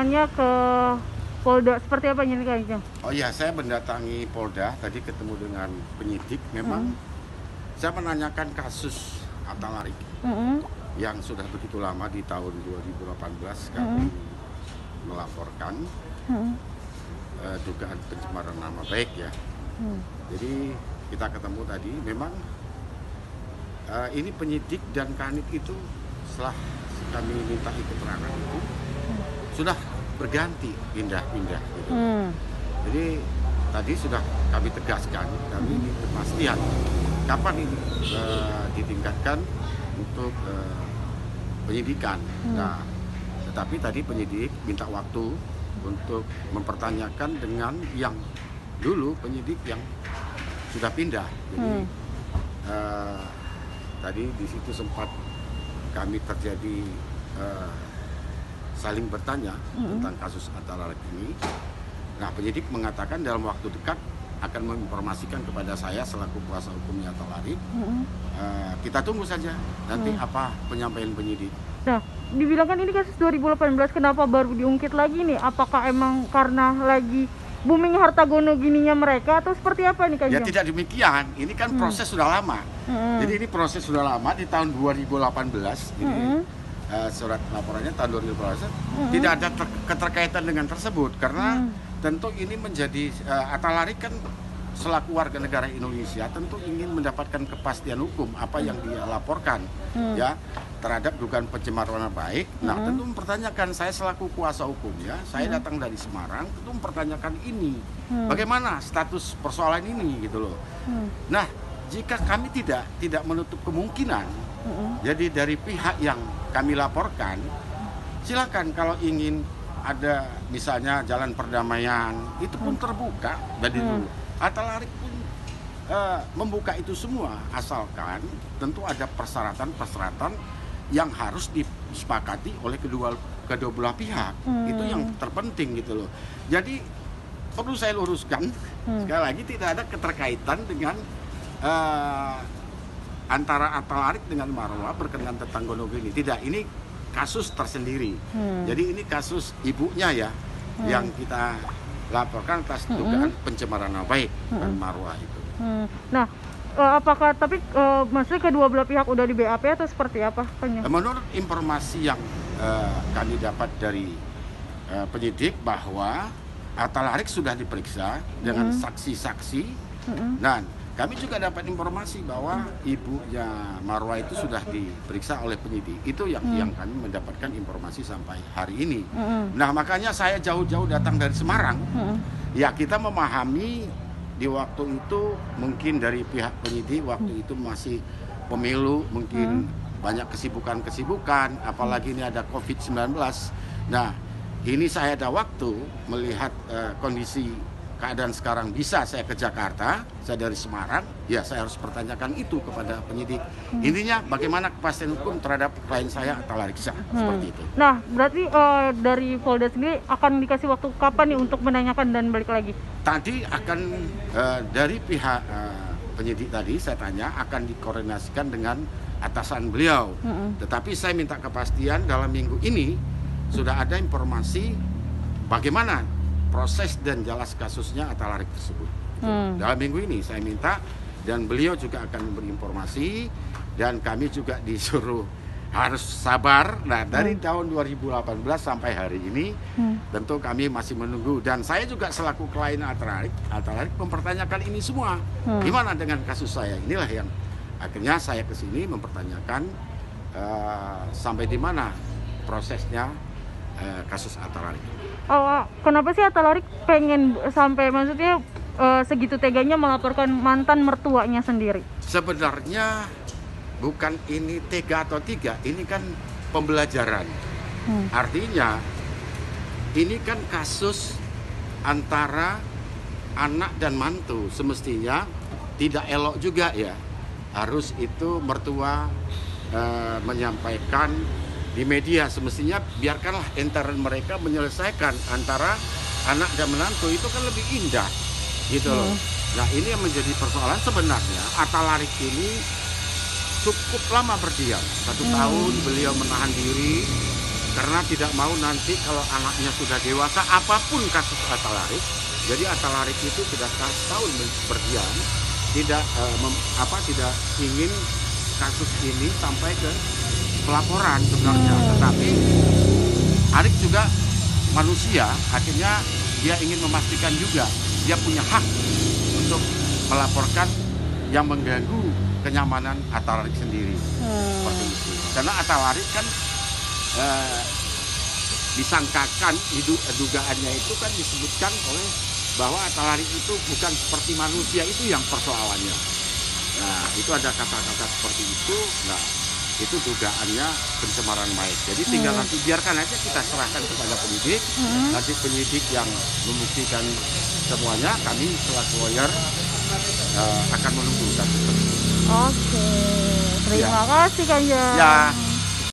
kedatangannya ke Polda seperti apa ini Kanjeng? Oh iya, saya mendatangi Polda, tadi ketemu dengan penyidik. Memang saya menanyakan kasus Atta Larik yang sudah begitu lama, di tahun 2018 kami melaporkan dugaan pencemaran nama baik ya. Jadi kita ketemu tadi, memang ini penyidik dan kanit itu setelah kami minta keterangan itu sudah berganti, pindah-pindah gitu. Jadi tadi sudah kami tegaskan, kami ingin kepastian kapan ini ditingkatkan untuk penyidikan. Nah, tetapi tadi penyidik minta waktu untuk mempertanyakan dengan yang dulu penyidik yang sudah pindah. Jadi tadi di situ sempat kami terjadi saling bertanya tentang kasus Atta Larik ini. Nah, penyidik mengatakan dalam waktu dekat akan menginformasikan kepada saya selaku kuasa hukumnya Atta Larik. Kita tunggu saja nanti apa penyampaian penyidik. Nah, dibilang kan ini kasus 2018, kenapa baru diungkit lagi nih? Apakah emang karena lagi booming harta gono gininya mereka atau seperti apa nih Kanjeng? Ya tidak demikian, ini kan proses sudah lama. Jadi ini proses sudah lama, di tahun 2018 ini surat laporannya tahun 2018 tidak ada keterkaitan dengan tersebut, karena tentu ini menjadi Atta Larik kan selaku warga negara Indonesia tentu ingin mendapatkan kepastian hukum apa yang dia laporkan ya terhadap dugaan pencemaran nama baik. Nah, tentu mempertanyakan, saya selaku kuasa hukum ya, saya datang dari Semarang, tentu mempertanyakan ini bagaimana status persoalan ini gitu loh. Nah, jika kami tidak menutup kemungkinan, jadi dari pihak yang kami laporkan, silakan kalau ingin ada misalnya jalan perdamaian, itu pun terbuka dari dulu. Atta Larik pun membuka itu semua, asalkan tentu ada persyaratan-persyaratan yang harus disepakati oleh kedua belah pihak. Itu yang terpenting gitu loh. Jadi perlu saya luruskan sekali lagi, tidak ada keterkaitan dengan antara Atta Larik dengan Marwah berkenaan tentang gonogini. Tidak, ini kasus tersendiri. Jadi ini kasus ibunya ya yang kita laporkan atas dugaan pencemaran nama baik dan Marwah itu. Nah, apakah tapi maksudnya kedua belah pihak udah di BAP atau seperti apa? Menurut informasi yang kami dapat dari penyidik, bahwa Atta Larik sudah diperiksa dengan saksi-saksi, dan kami juga dapat informasi bahwa ibunya Marwah itu sudah diperiksa oleh penyidik. Itu yang kami mendapatkan informasi sampai hari ini. Nah, makanya saya jauh-jauh datang dari Semarang. Ya, kita memahami di waktu itu mungkin dari pihak penyidik waktu itu masih pemilu, mungkin banyak kesibukan, apalagi ini ada COVID-19. Nah, ini saya ada waktu melihat kondisi keadaan sekarang, bisa saya ke Jakarta, saya dari Semarang, ya saya harus pertanyakan itu kepada penyidik. Intinya bagaimana kepastian hukum terhadap klien saya Atta Larik, seperti itu. Nah, berarti dari Polda sendiri akan dikasih waktu kapan nih untuk menanyakan dan balik lagi? Tadi akan dari pihak penyidik tadi saya tanya akan dikoordinasikan dengan atasan beliau. Tetapi saya minta kepastian dalam minggu ini sudah ada informasi bagaimana proses dan jelas kasusnya Atta Larik tersebut. Dalam minggu ini saya minta, dan beliau juga akan memberi informasi, dan kami juga disuruh harus sabar. Nah, dari tahun 2018 sampai hari ini tentu kami masih menunggu, dan saya juga selaku klien Atta Larik mempertanyakan ini semua. Gimana dengan kasus saya? Inilah yang akhirnya saya kesini mempertanyakan sampai di mana prosesnya kasus Atta Larik. Kenapa sih Atta Larik pengen sampai maksudnya segitu teganya melaporkan mantan mertuanya sendiri? Sebenarnya bukan ini tega atau tiga, ini kan pembelajaran. Artinya ini kan kasus antara anak dan mantu, semestinya tidak elok juga ya. Harus itu mertua menyampaikan di media, semestinya biarkanlah intern mereka menyelesaikan antara anak dan menantu, itu kan lebih indah gitu loh. Nah, ini yang menjadi persoalan sebenarnya. Atta Larik ini cukup lama berdiam, 1 tahun beliau menahan diri karena tidak mau nanti kalau anaknya sudah dewasa, apapun kasus Atta Larik, jadi Atta Larik itu sudah tahun berdiam, tidak tidak ingin kasus ini sampai ke pelaporan sebenarnya, tetapi Arik juga manusia, akhirnya dia ingin memastikan juga dia punya hak untuk melaporkan yang mengganggu kenyamanan Atta Larik sendiri. Seperti itu. Karena Atta Larik kan disangkakan, dugaannya itu kan disebutkan oleh bahwa Atta Larik itu bukan seperti manusia, itu yang persoalannya. Nah, itu ada kata-kata seperti itu. Nah, itu dugaannya pencemaran nama baik. Jadi tinggal nanti biarkan aja, kita serahkan kepada penyidik. Nanti penyidik yang membuktikan semuanya, kami selaku lawyer akan menunggu kasus tersebut. Oke, terima kasih Kang Jan. Ya.